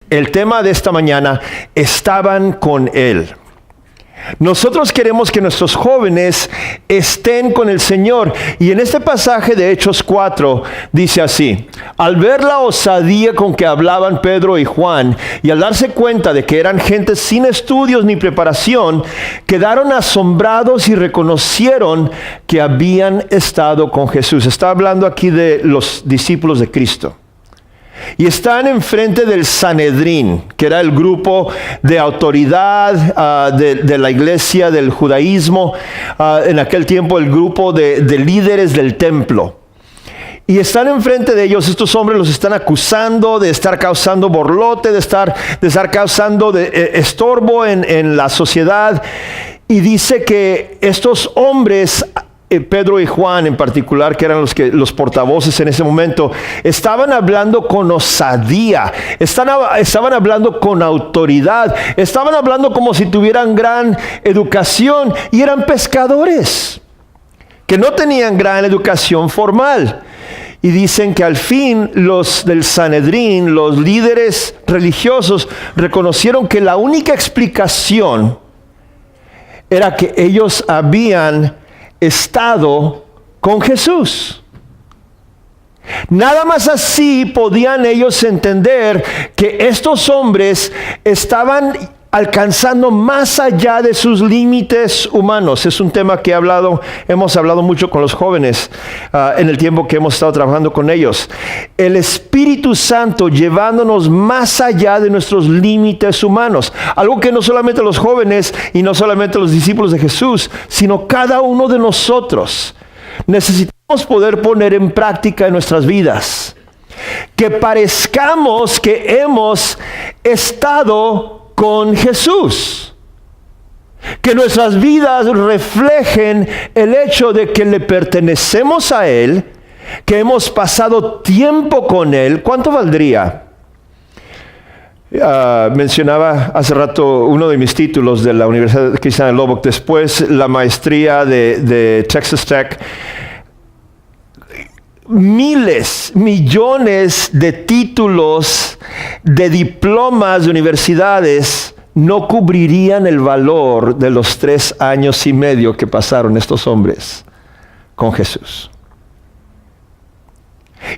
El tema de esta mañana, estaban con Él. Nosotros queremos que nuestros jóvenes estén con el Señor. Y en este pasaje de Hechos 4 dice así: al ver la osadía con que hablaban Pedro y Juan, y al darse cuenta de que eran gente sin estudios ni preparación, quedaron asombrados y reconocieron que habían estado con Jesús. Está hablando aquí de los discípulos de Cristo. Y están enfrente del Sanedrín, que era el grupo de autoridad de la iglesia, del judaísmo, en aquel tiempo el grupo de líderes del templo. Y están enfrente de ellos, estos hombres los están acusando de estar causando borlote, de estar causando estorbo en la sociedad. Y dice que estos hombres, Pedro y Juan en particular, que eran los portavoces en ese momento, estaban hablando con osadía, estaban hablando con autoridad, estaban hablando como si tuvieran gran educación, y eran pescadores que no tenían gran educación formal. Y dicen que al fin los del Sanedrín, los líderes religiosos, reconocieron que la única explicación era que ellos habían estado con Jesús. Nada más así podían ellos entender que estos hombres estaban alcanzando más allá de sus límites humanos. Es un tema que hemos hablado mucho con los jóvenes en el tiempo que hemos estado trabajando con ellos. El Espíritu Santo llevándonos más allá de nuestros límites humanos. Algo que no solamente los jóvenes y no solamente los discípulos de Jesús, sino cada uno de nosotros necesitamos poder poner en práctica en nuestras vidas. Que parezcamos que hemos estado con Jesús. Que nuestras vidas reflejen el hecho de que le pertenecemos a Él, que hemos pasado tiempo con Él. ¿Cuánto valdría? Mencionaba hace rato uno de mis títulos de la Universidad Cristiana de Lubbock, después la maestría de Texas Tech. Miles, millones de títulos, de diplomas de universidades no cubrirían el valor de los 3 años y medio que pasaron estos hombres con Jesús.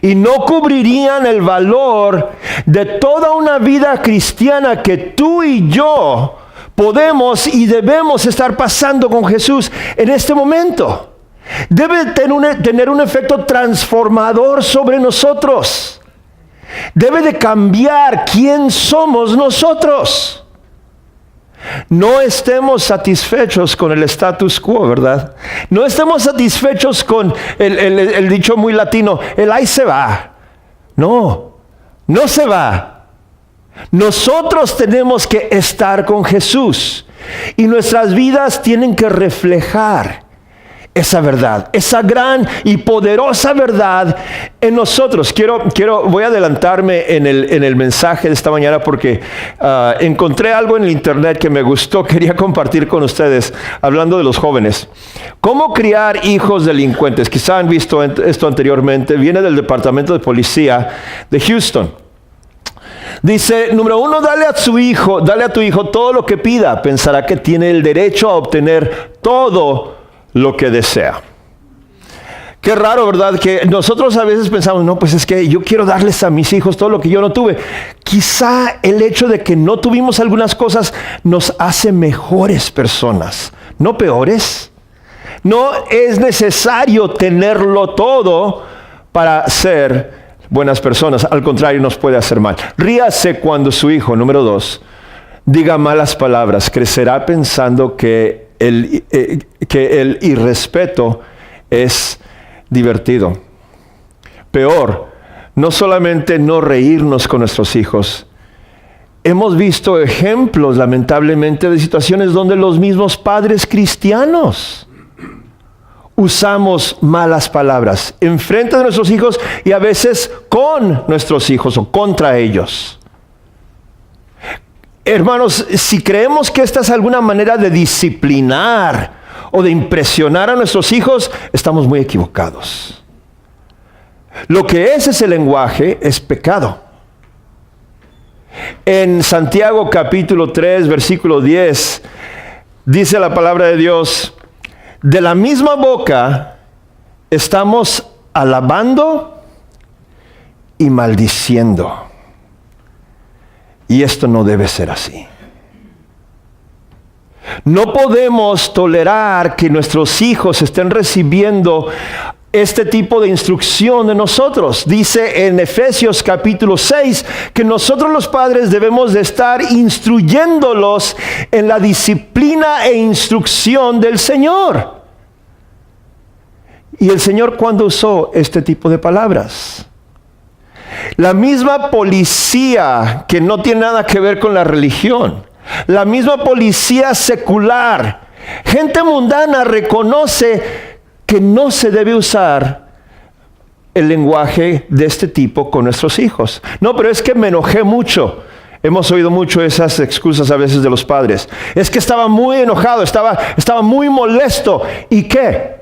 Y no cubrirían el valor de toda una vida cristiana que tú y yo podemos y debemos estar pasando con Jesús en este momento. Debe tener un efecto transformador sobre nosotros. Debe de cambiar quién somos nosotros. No estemos satisfechos con el status quo, ¿verdad? No estemos satisfechos con el dicho muy latino, el ahí se va. No se va. Nosotros tenemos que estar con Jesús. Y nuestras vidas tienen que reflejar esa verdad, esa gran y poderosa verdad en nosotros. Voy a adelantarme en el mensaje de esta mañana porque encontré algo en el internet que me gustó, quería compartir con ustedes, hablando de los jóvenes. ¿Cómo criar hijos delincuentes? Quizá han visto esto anteriormente, viene del Departamento de Policía de Houston. Dice, número 1, dale a tu hijo todo lo que pida, pensará que tiene el derecho a obtener todo lo que desea. Qué raro, ¿verdad? Que nosotros a veces pensamos, no, pues es que yo quiero darles a mis hijos todo lo que yo no tuve. Quizá el hecho de que no tuvimos algunas cosas nos hace mejores personas, no peores. No es necesario tenerlo todo para ser buenas personas. Al contrario, nos puede hacer mal. Ríase cuando su hijo, número 2, diga malas palabras. Crecerá pensando que el irrespeto es divertido. Peor, no solamente no reírnos con nuestros hijos. Hemos visto ejemplos, lamentablemente, de situaciones donde los mismos padres cristianos usamos malas palabras enfrente de nuestros hijos y a veces con nuestros hijos o contra ellos. Hermanos, si creemos que esta es alguna manera de disciplinar o de impresionar a nuestros hijos, estamos muy equivocados. Lo que es ese lenguaje es pecado. En Santiago capítulo 3, versículo 10, dice la palabra de Dios, de la misma boca estamos alabando y maldiciendo. Y esto no debe ser así. No podemos tolerar que nuestros hijos estén recibiendo este tipo de instrucción de nosotros. Dice en Efesios capítulo 6 que nosotros los padres debemos de estar instruyéndolos en la disciplina e instrucción del Señor. ¿Y el Señor cuándo usó este tipo de palabras? La misma policía que no tiene nada que ver con la religión, la misma policía secular, gente mundana reconoce que no se debe usar el lenguaje de este tipo con nuestros hijos. No, pero es que me enojé mucho. Hemos oído mucho esas excusas a veces de los padres. Es que estaba muy enojado, estaba muy molesto. ¿Y qué?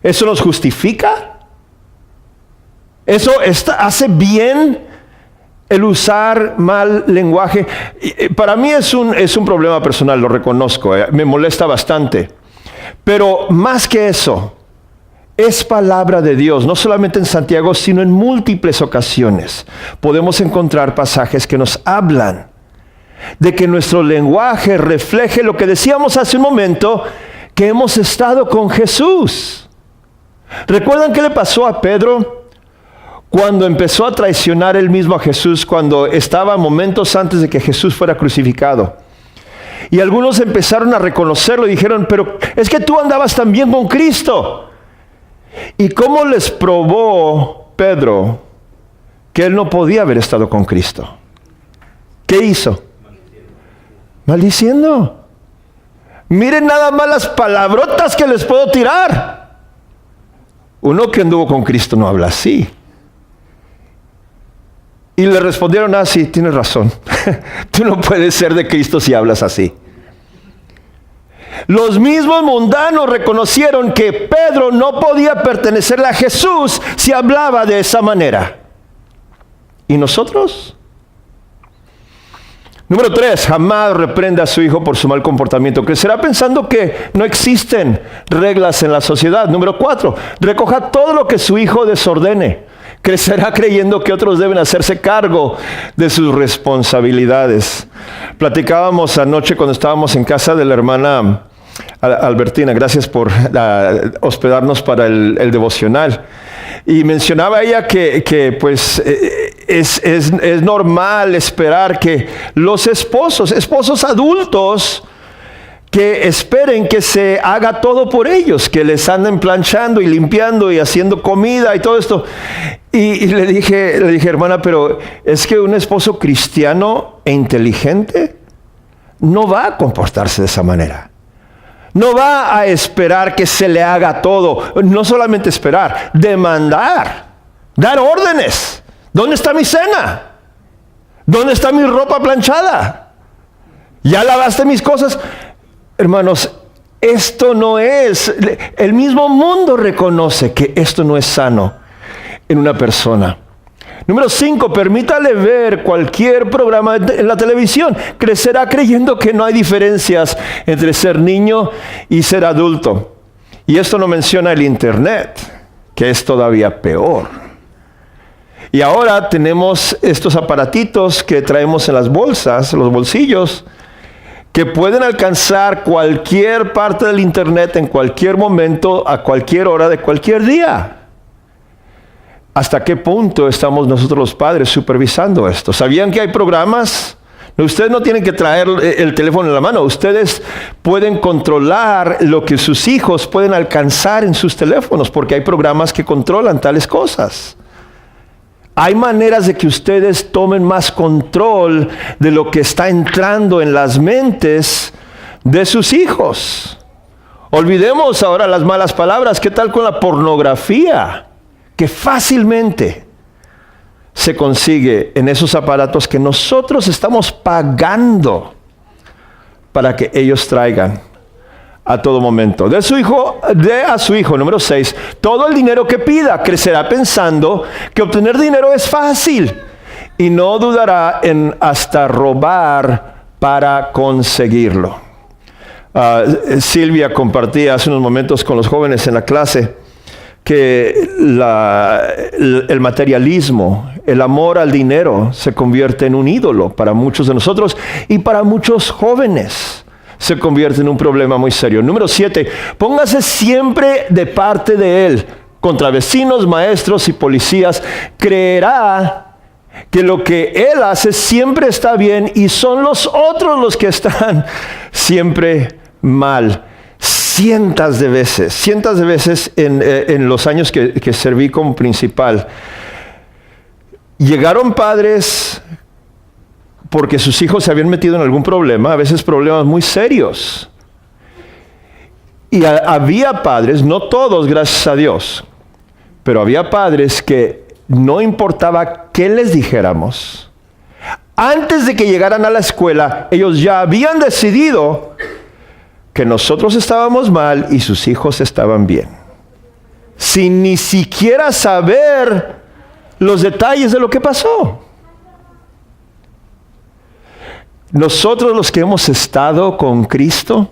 ¿Eso nos justifica? ¿Eso hace bien el usar mal lenguaje? Para mí es un problema personal, lo reconozco. Me molesta bastante. Pero más que eso, es palabra de Dios, no solamente en Santiago, sino en múltiples ocasiones. Podemos encontrar pasajes que nos hablan de que nuestro lenguaje refleje lo que decíamos hace un momento, que hemos estado con Jesús. ¿Recuerdan qué le pasó a Pedro cuando empezó a traicionar él mismo a Jesús, cuando estaba momentos antes de que Jesús fuera crucificado? Y algunos empezaron a reconocerlo y dijeron, pero es que tú andabas también con Cristo. ¿Y cómo les probó Pedro que él no podía haber estado con Cristo? ¿Qué hizo? Maldiciendo. Miren nada más las palabrotas que les puedo tirar. Uno que anduvo con Cristo no habla así. Y le respondieron, sí, tienes razón. Tú no puedes ser de Cristo si hablas así. Los mismos mundanos reconocieron que Pedro no podía pertenecerle a Jesús si hablaba de esa manera. ¿Y nosotros? Número 3, jamás reprenda a su hijo por su mal comportamiento. Crecerá pensando que no existen reglas en la sociedad. Número 4, recoja todo lo que su hijo desordene. Crecerá creyendo que otros deben hacerse cargo de sus responsabilidades. Platicábamos anoche cuando estábamos en casa de la hermana Albertina, gracias por hospedarnos para el devocional. Y mencionaba ella que pues es normal esperar que los esposos adultos, que esperen que se haga todo por ellos, que les anden planchando y limpiando y haciendo comida y todo esto. Y le dije, hermana, pero es que un esposo cristiano e inteligente no va a comportarse de esa manera. No va a esperar que se le haga todo. No solamente esperar, demandar, dar órdenes. ¿Dónde está mi cena? ¿Dónde está mi ropa planchada? ¿Ya lavaste mis cosas? Hermanos, esto no es. El mismo mundo reconoce que esto no es sano en una persona. Número 5, permítale ver cualquier programa en la televisión. Crecerá creyendo que no hay diferencias entre ser niño y ser adulto. Y esto no menciona el internet, que es todavía peor. Y ahora tenemos estos aparatitos que traemos en las bolsas, los bolsillos, que pueden alcanzar cualquier parte del internet en cualquier momento, a cualquier hora de cualquier día. ¿Hasta qué punto estamos nosotros los padres supervisando esto? ¿Sabían que hay programas? Ustedes no tienen que traer el teléfono en la mano. Ustedes pueden controlar lo que sus hijos pueden alcanzar en sus teléfonos, porque hay programas que controlan tales cosas. Hay maneras de que ustedes tomen más control de lo que está entrando en las mentes de sus hijos. Olvidemos ahora las malas palabras. ¿Qué tal con la pornografía? Que fácilmente se consigue en esos aparatos que nosotros estamos pagando para que ellos traigan a todo momento. De a su hijo, número 6, todo el dinero que pida. Crecerá pensando que obtener dinero es fácil y no dudará en hasta robar para conseguirlo. Silvia compartía hace unos momentos con los jóvenes en la clase que el materialismo, el amor al dinero se convierte en un ídolo para muchos de nosotros y para muchos jóvenes se convierte en un problema muy serio. Número 7, póngase siempre de parte de Él contra vecinos, maestros y policías. Creerá que lo que Él hace siempre está bien y son los otros los que están siempre mal. Cientos de veces en los años que serví como principal, llegaron padres porque sus hijos se habían metido en algún problema, a veces problemas muy serios. Y había padres, no todos, gracias a Dios, pero había padres que no importaba qué les dijéramos, antes de que llegaran a la escuela, ellos ya habían decidido que nosotros estábamos mal y sus hijos estaban bien, sin ni siquiera saber los detalles de lo que pasó. Nosotros, los que hemos estado con Cristo,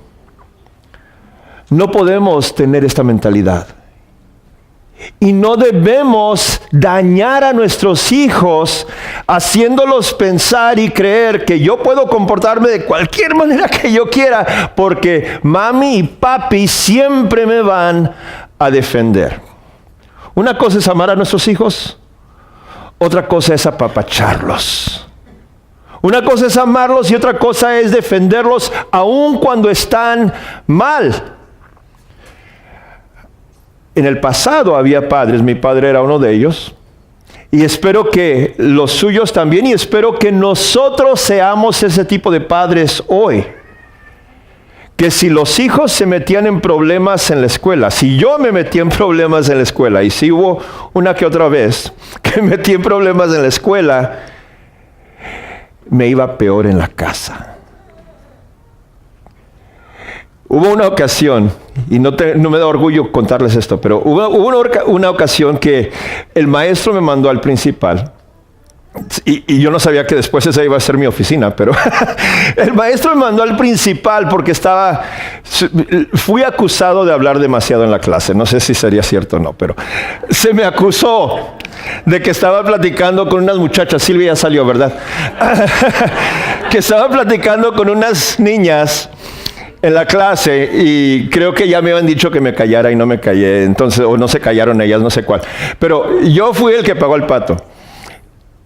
no podemos tener esta mentalidad. Y no debemos dañar a nuestros hijos haciéndolos pensar y creer que yo puedo comportarme de cualquier manera que yo quiera porque mami y papi siempre me van a defender. Una cosa es amar a nuestros hijos, otra cosa es apapacharlos. Una cosa es amarlos y otra cosa es defenderlos aun cuando están mal. En el pasado había padres, mi padre era uno de ellos, y espero que los suyos también, y espero que nosotros seamos ese tipo de padres hoy. Que si los hijos se metían en problemas en la escuela, si yo me metí en problemas en la escuela, y si hubo una que otra vez que me metí en problemas en la escuela, me iba peor en la casa. Hubo una ocasión, y no me da orgullo contarles esto, pero hubo una ocasión que el maestro me mandó al principal, y yo no sabía que después esa iba a ser mi oficina, pero el maestro me mandó al principal porque fui acusado de hablar demasiado en la clase. No sé si sería cierto o no, pero se me acusó de que estaba platicando con unas muchachas. Silvia ya salió, ¿verdad? Que estaba platicando con unas niñas en la clase y creo que ya me habían dicho que me callara y no me callé, entonces, o no se callaron ellas, no sé cuál. Pero yo fui el que pagó el pato.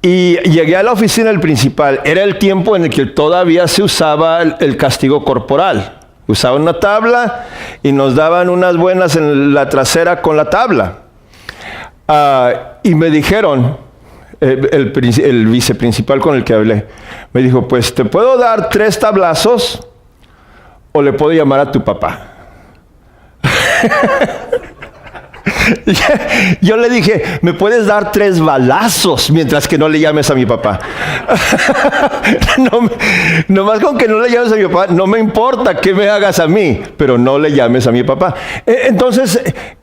Y llegué a la oficina del principal. Era el tiempo en el que todavía se usaba el castigo corporal. Usaban una tabla y nos daban unas buenas en la trasera con la tabla. Y me dijeron, el viceprincipal con el que hablé, me dijo, pues te puedo dar 3 tablazos o le puedo llamar a tu papá. Yo le dije, me puedes dar 3 balazos mientras que no le llames a mi papá. No más con que no le llames a mi papá, no me importa que me hagas a mí, pero no le llames a mi papá. Entonces,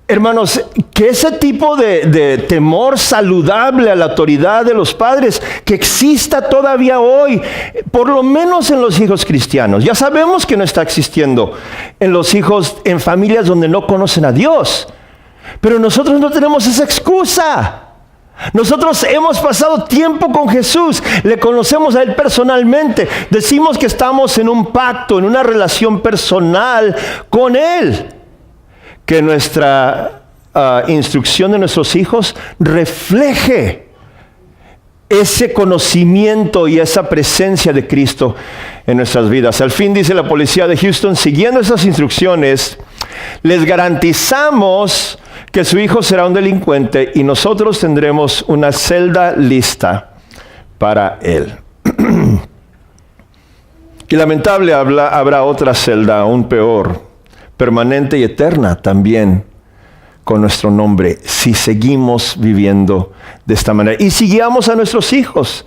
hermanos, que ese tipo de temor saludable a la autoridad de los padres, que exista todavía hoy, por lo menos en los hijos cristianos. Ya sabemos que no está existiendo en los hijos, en familias donde no conocen a Dios. Pero nosotros no tenemos esa excusa. Nosotros hemos pasado tiempo con Jesús, le conocemos a Él personalmente, decimos que estamos en un pacto, en una relación personal con Él. Que nuestra instrucción de nuestros hijos refleje ese conocimiento y esa presencia de Cristo en nuestras vidas. Al fin, dice la policía de Houston, siguiendo esas instrucciones, les garantizamos que su hijo será un delincuente y nosotros tendremos una celda lista para él. Y lamentable habrá otra celda, aún peor, permanente y eterna también, con nuestro nombre, si seguimos viviendo de esta manera y si guiamos a nuestros hijos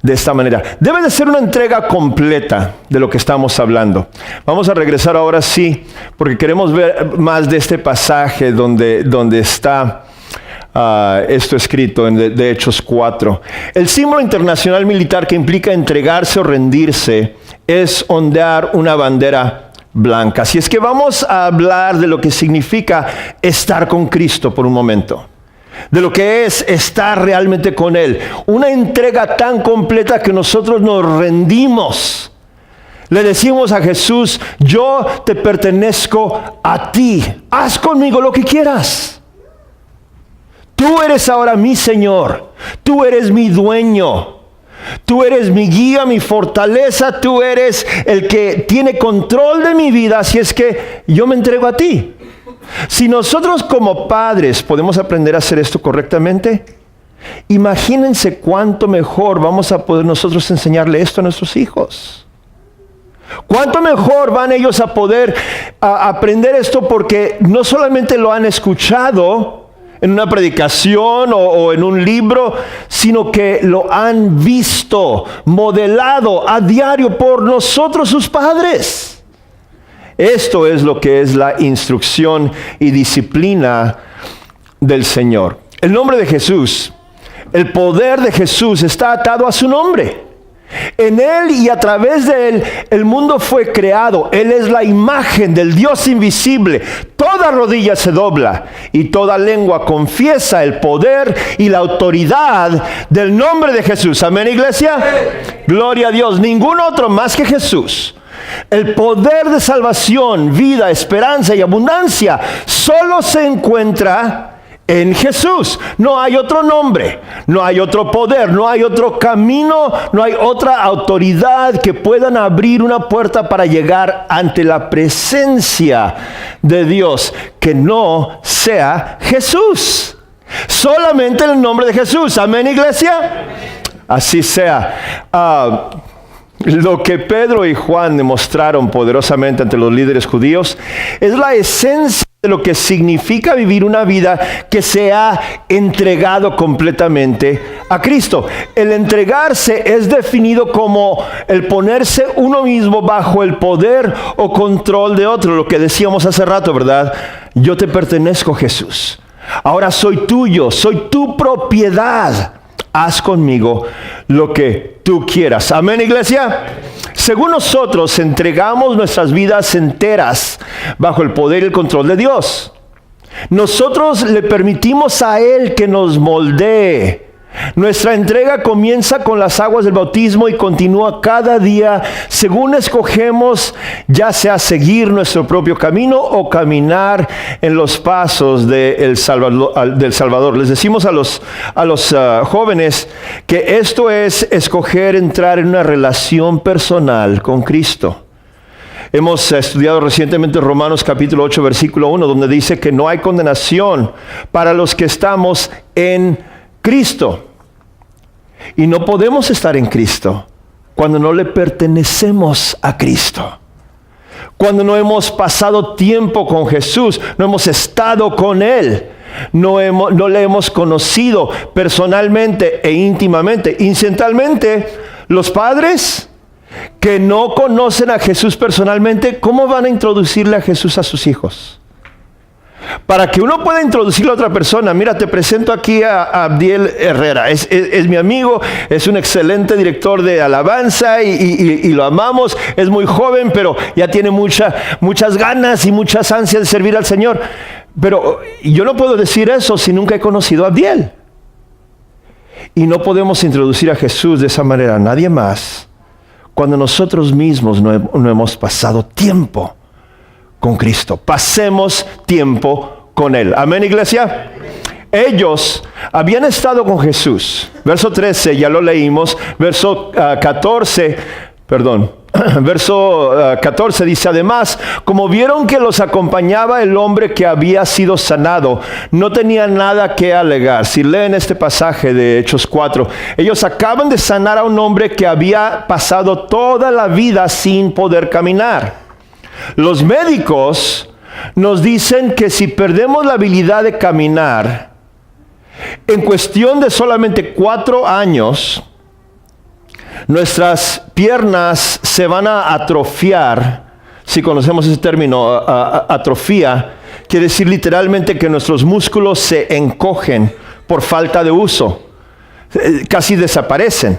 de esta manera. Debe de ser una entrega completa de lo que estamos hablando. Vamos a regresar ahora sí, porque queremos ver más de este pasaje donde está esto escrito de Hechos 4. El símbolo internacional militar que implica entregarse o rendirse es ondear una bandera blanca. Así es que vamos a hablar de lo que significa estar con Cristo por un momento. De lo que es estar realmente con Él. Una entrega tan completa que nosotros nos rendimos. Le decimos a Jesús, yo te pertenezco a ti. Haz conmigo lo que quieras. Tú eres ahora mi Señor. Tú eres mi dueño. Tú eres mi guía, mi fortaleza. Tú eres el que tiene control de mi vida. Así es que yo me entrego a ti. Si nosotros como padres podemos aprender a hacer esto correctamente, imagínense cuánto mejor vamos a poder nosotros enseñarle esto a nuestros hijos. Cuánto mejor van ellos a poder aprender esto, porque no solamente lo han escuchado en una predicación o en un libro, sino que lo han visto modelado a diario por nosotros, sus padres. Esto es lo que es la instrucción y disciplina del Señor. El nombre de Jesús, el poder de Jesús está atado a su nombre. En Él y a través de Él, el mundo fue creado. Él es la imagen del Dios invisible. Toda rodilla se dobla y toda lengua confiesa el poder y la autoridad del nombre de Jesús. Amén, iglesia. Gloria a Dios. Ningún otro más que Jesús. El poder de salvación, vida, esperanza y abundancia solo se encuentra en Jesús. No hay otro nombre, no hay otro poder, no hay otro camino, no hay otra autoridad que puedan abrir una puerta para llegar ante la presencia de Dios que no sea Jesús. Solamente en el nombre de Jesús. Amén, iglesia. Así sea. Lo que Pedro y Juan demostraron poderosamente ante los líderes judíos es la esencia de lo que significa vivir una vida que se ha entregado completamente a Cristo. El entregarse es definido como el ponerse uno mismo bajo el poder o control de otro. Lo que decíamos hace rato, ¿verdad? Yo te pertenezco, Jesús. Ahora soy tuyo, soy tu propiedad. Haz conmigo lo que tú quieras. Amén, iglesia. Según nosotros entregamos nuestras vidas enteras bajo el poder y el control de Dios. Nosotros le permitimos a Él que nos moldee. Nuestra entrega comienza con las aguas del bautismo y continúa cada día según escogemos, ya sea seguir nuestro propio camino o caminar en los pasos del Salvador. Les decimos a los jóvenes que esto es escoger entrar en una relación personal con Cristo. Hemos estudiado recientemente Romanos capítulo 8 versículo 1, donde dice que no hay condenación para los que estamos en Cristo. Y no podemos estar en Cristo cuando no le pertenecemos a Cristo. Cuando no hemos pasado tiempo con Jesús, no hemos estado con Él, no le hemos conocido personalmente e íntimamente. Incidentalmente, los padres que no conocen a Jesús personalmente, ¿cómo van a introducirle a Jesús a sus hijos? Para que uno pueda introducirle a otra persona, mira, te presento aquí a Abdiel Herrera, es mi amigo, es un excelente director de alabanza y lo amamos, es muy joven, pero ya tiene muchas ganas y muchas ansias de servir al Señor. Pero yo no puedo decir eso si nunca he conocido a Abdiel. Y no podemos introducir a Jesús de esa manera a nadie más cuando nosotros mismos no hemos pasado tiempo con Cristo. Pasemos tiempo con Él. Amén, iglesia. Ellos habían estado con Jesús. Verso 13, ya lo leímos. Verso 14 dice, además, como vieron que los acompañaba el hombre que había sido sanado, no tenían nada que alegar. Si leen este pasaje de Hechos 4, ellos acaban de sanar a un hombre que había pasado toda la vida sin poder caminar. Los médicos nos dicen que si perdemos la habilidad de caminar, en cuestión de solamente 4 años, nuestras piernas se van a atrofiar. Si conocemos ese término, atrofia, quiere decir literalmente que nuestros músculos se encogen. por falta de uso. Casi desaparecen.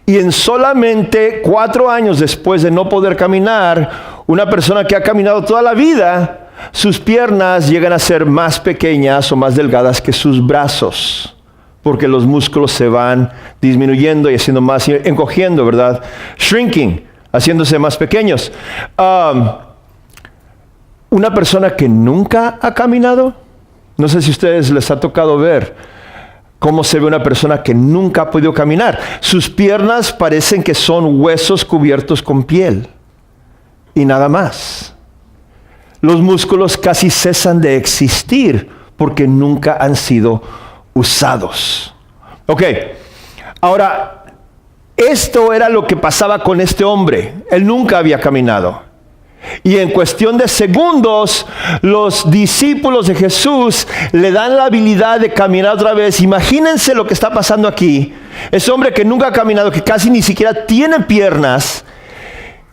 Y en solamente 4 años después de no poder caminar, una persona que ha caminado toda la vida, sus piernas llegan a ser más pequeñas o más delgadas que sus brazos, porque los músculos se van disminuyendo y haciendo más, encogiendo, ¿verdad? Shrinking, haciéndose más pequeños. Una persona que nunca ha caminado, no sé si a ustedes les ha tocado ver cómo se ve una persona que nunca ha podido caminar. Sus piernas parecen que son huesos cubiertos con piel y nada más. Los músculos casi cesan de existir porque nunca han sido usados. Ok, ahora, esto era lo que pasaba con este hombre. Él nunca había caminado. Y en cuestión de segundos, los discípulos de Jesús le dan la habilidad de caminar otra vez. Imagínense lo que está pasando aquí. Ese hombre que nunca ha caminado, que casi ni siquiera tiene piernas,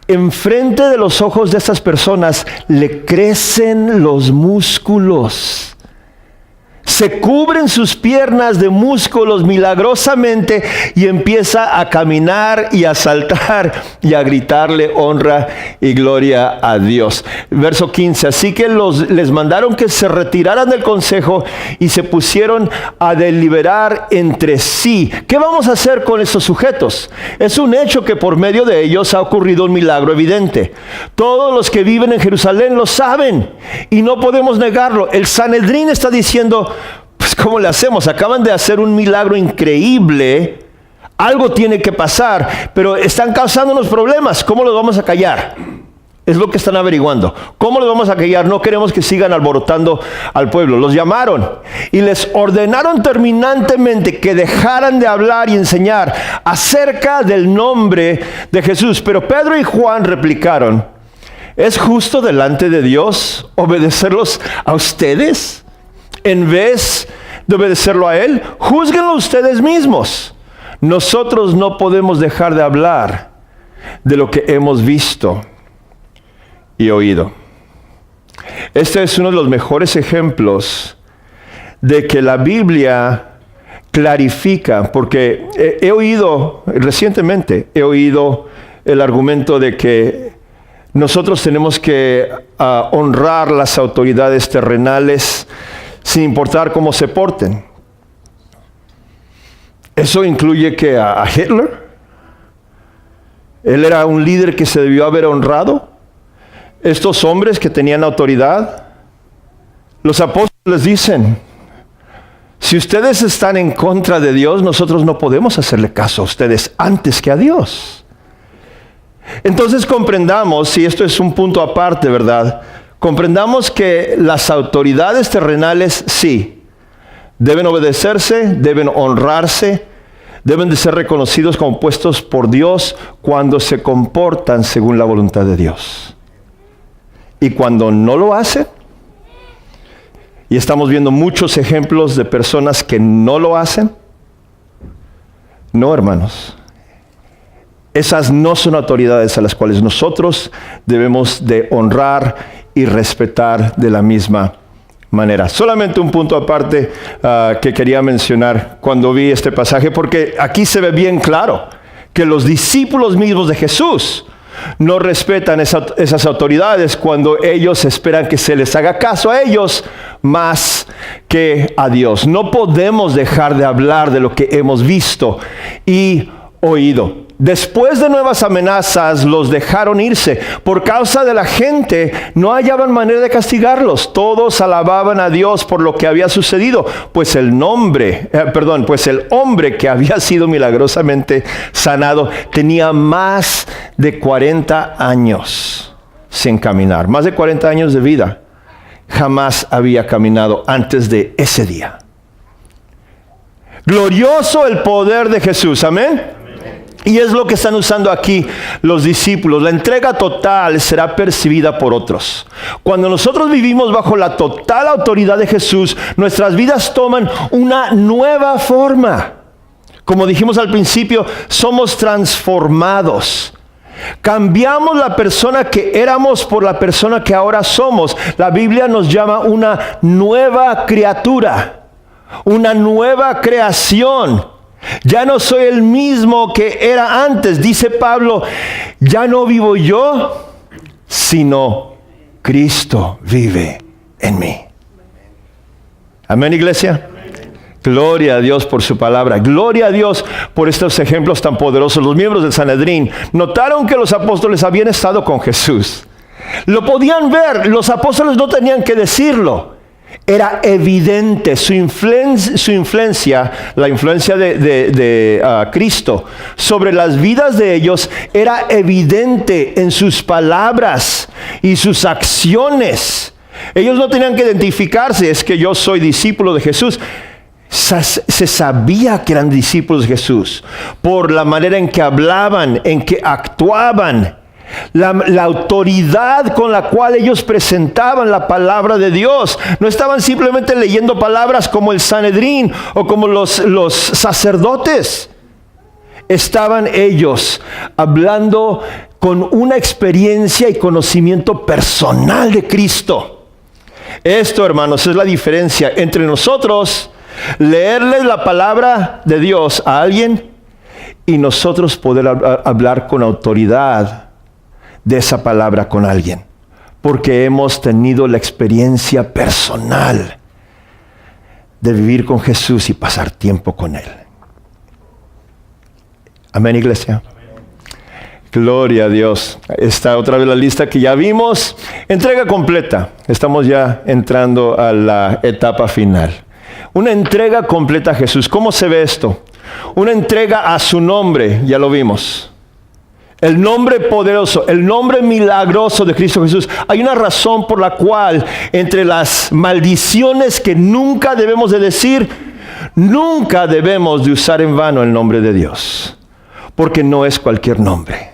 enfrente de los ojos de estas personas le crecen los músculos. Se cubren sus piernas de músculos milagrosamente y empieza a caminar y a saltar y a gritarle honra y gloria a Dios. Verso 15, así que les mandaron que se retiraran del consejo y se pusieron a deliberar entre sí. ¿Qué vamos a hacer con estos sujetos? Es un hecho que por medio de ellos ha ocurrido un milagro evidente. Todos los que viven en Jerusalén lo saben y no podemos negarlo. El Sanedrín está diciendo, pues ¿cómo le hacemos? Acaban de hacer un milagro increíble. Algo tiene que pasar, pero están causándonos problemas. ¿Cómo los vamos a callar? Es lo que están averiguando. ¿Cómo los vamos a callar? No queremos que sigan alborotando al pueblo. Los llamaron y les ordenaron terminantemente que dejaran de hablar y enseñar acerca del nombre de Jesús. Pero Pedro y Juan replicaron, ¿es justo delante de Dios obedecerlos a ustedes en vez de obedecerlo a Él? Júzguenlo ustedes mismos. Nosotros no podemos dejar de hablar de lo que hemos visto y oído. Este es uno de los mejores ejemplos de que la Biblia clarifica, porque recientemente he oído el argumento de que nosotros tenemos que honrar las autoridades terrenales sin importar cómo se porten. Eso incluye que a Hitler, él era un líder que se debió haber honrado. Estos hombres que tenían autoridad, los apóstoles dicen, si ustedes están en contra de Dios, nosotros no podemos hacerle caso a ustedes antes que a Dios. Entonces comprendamos, y esto es un punto aparte, ¿verdad? Comprendamos que las autoridades terrenales sí, deben obedecerse, deben honrarse, deben de ser reconocidos como puestos por Dios cuando se comportan según la voluntad de Dios. Y cuando no lo hacen, y estamos viendo muchos ejemplos de personas que no lo hacen, no, hermanos, esas no son autoridades a las cuales nosotros debemos de honrar y respetar de la misma manera. Solamente un punto aparte que quería mencionar cuando vi este pasaje, porque aquí se ve bien claro que los discípulos mismos de Jesús no respetan esas autoridades cuando ellos esperan que se les haga caso a ellos más que a Dios. No podemos dejar de hablar de lo que hemos visto y oído. Después de nuevas amenazas, los dejaron irse. Por causa de la gente, no hallaban manera de castigarlos. Todos alababan a Dios por lo que había sucedido, pues el hombre que había sido milagrosamente sanado tenía más de 40 años sin caminar. Más de 40 años de vida. Jamás había caminado antes de ese día. Glorioso el poder de Jesús. Amén. Y es lo que están usando aquí los discípulos. La entrega total será percibida por otros. Cuando nosotros vivimos bajo la total autoridad de Jesús, nuestras vidas toman una nueva forma. Como dijimos al principio, somos transformados. Cambiamos la persona que éramos por la persona que ahora somos. La Biblia nos llama una nueva criatura. una nueva creación. Ya no soy el mismo que era antes. Dice Pablo, ya no vivo yo, sino Cristo vive en mí. Amén, iglesia. Gloria a Dios por su palabra. Gloria a Dios por estos ejemplos tan poderosos. Los miembros del Sanedrín notaron que los apóstoles habían estado con Jesús. Lo podían ver. Los apóstoles no tenían que decirlo. Era evidente su influencia, la influencia de Cristo sobre las vidas de ellos era evidente en sus palabras y sus acciones. Ellos no tenían que identificarse, es que yo soy discípulo de Jesús. Se sabía que eran discípulos de Jesús por la manera en que hablaban, en que actuaban. La autoridad con la cual ellos presentaban la palabra de Dios. No estaban simplemente leyendo palabras como el Sanedrín o como los sacerdotes. Estaban ellos hablando con una experiencia y conocimiento personal de Cristo. Esto, hermanos, es la diferencia entre nosotros leerles la palabra de Dios a alguien y nosotros poder hablar con autoridad de esa palabra con alguien, porque hemos tenido la experiencia personal de vivir con Jesús y pasar tiempo con Él. Amén, iglesia. Amén. Gloria a Dios. Esta otra vez la lista que ya vimos. Entrega completa. Estamos ya entrando a la etapa final. Una entrega completa a Jesús. ¿Cómo se ve esto? Una entrega a su nombre, ya lo vimos. El nombre poderoso, el nombre milagroso de Cristo Jesús. Hay una razón por la cual entre las maldiciones que nunca debemos de decir, nunca debemos de usar en vano el nombre de Dios. Porque no es cualquier nombre.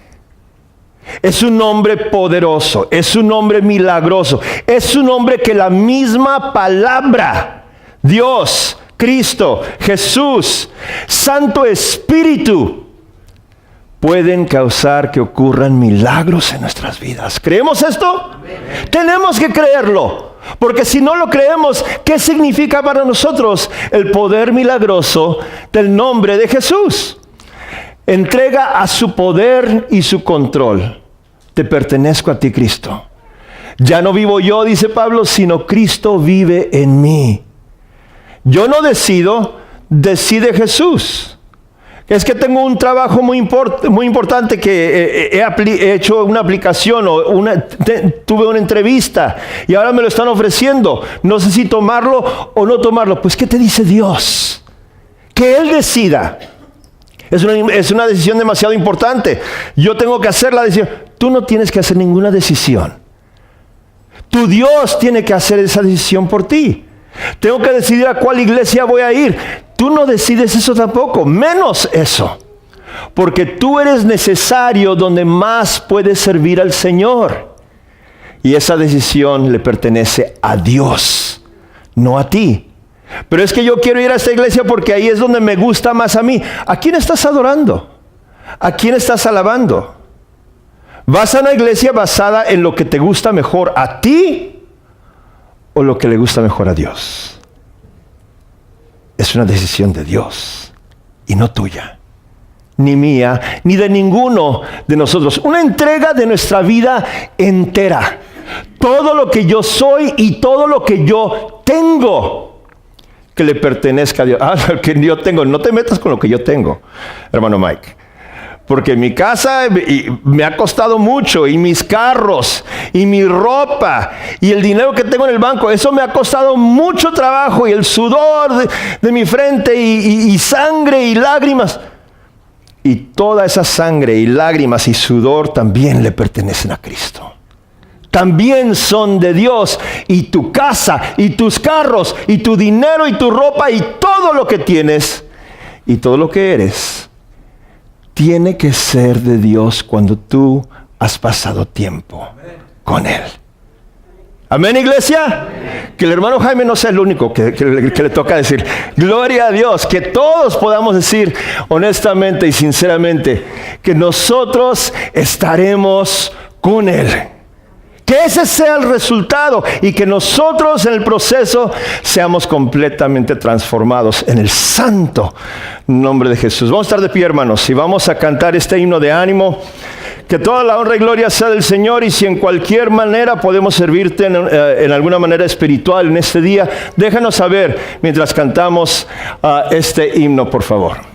Es un nombre poderoso, es un nombre milagroso, es un nombre que la misma palabra, Dios, Cristo, Jesús, Santo Espíritu, pueden causar que ocurran milagros en nuestras vidas. ¿Creemos esto? Amén. Tenemos que creerlo, porque si no lo creemos, ¿qué significa para nosotros el poder milagroso del nombre de Jesús? Entrega a su poder y su control. Te pertenezco a ti, Cristo. Ya no vivo yo, dice Pablo, sino Cristo vive en mí. Yo no decido, decide Jesús. Es que tengo un trabajo muy importante que he hecho una aplicación o tuve una entrevista y ahora me lo están ofreciendo. No sé si tomarlo o no tomarlo. Pues, ¿qué te dice Dios? Que Él decida. Es una decisión demasiado importante. Yo tengo que hacer la decisión. Tú no tienes que hacer ninguna decisión. Tu Dios tiene que hacer esa decisión por ti. Tengo que decidir a cuál iglesia voy a ir. Tú no decides eso tampoco, menos eso. Porque tú eres necesario donde más puedes servir al Señor. Y esa decisión le pertenece a Dios, no a ti. Pero es que yo quiero ir a esta iglesia porque ahí es donde me gusta más a mí. ¿A quién estás adorando? ¿A quién estás alabando? ¿Vas a una iglesia basada en lo que te gusta mejor a ti o lo que le gusta mejor a Dios? Es una decisión de Dios y no tuya, ni mía, ni de ninguno de nosotros. Una entrega de nuestra vida entera. Todo lo que yo soy y todo lo que yo tengo que le pertenezca a Dios. Lo que yo tengo, no te metas con lo que yo tengo, hermano Mike. Porque mi casa me ha costado mucho, y mis carros, y mi ropa, y el dinero que tengo en el banco, eso me ha costado mucho trabajo, y el sudor de mi frente, y sangre y lágrimas. Y toda esa sangre y lágrimas y sudor también le pertenecen a Cristo. También son de Dios, y tu casa, y tus carros, y tu dinero, y tu ropa, y todo lo que tienes, y todo lo que eres, tiene que ser de Dios cuando tú has pasado tiempo con Él. Amén, iglesia. Amén. Que el hermano Jaime no sea el único que le toca decir. Gloria a Dios. Que todos podamos decir honestamente y sinceramente que nosotros estaremos con Él. Que ese sea el resultado y que nosotros en el proceso seamos completamente transformados en el santo nombre de Jesús. Vamos a estar de pie, hermanos, y vamos a cantar este himno de ánimo. Que toda la honra y gloria sea del Señor, y si en cualquier manera podemos servirte en alguna manera espiritual en este día, déjanos saber mientras cantamos este himno, por favor.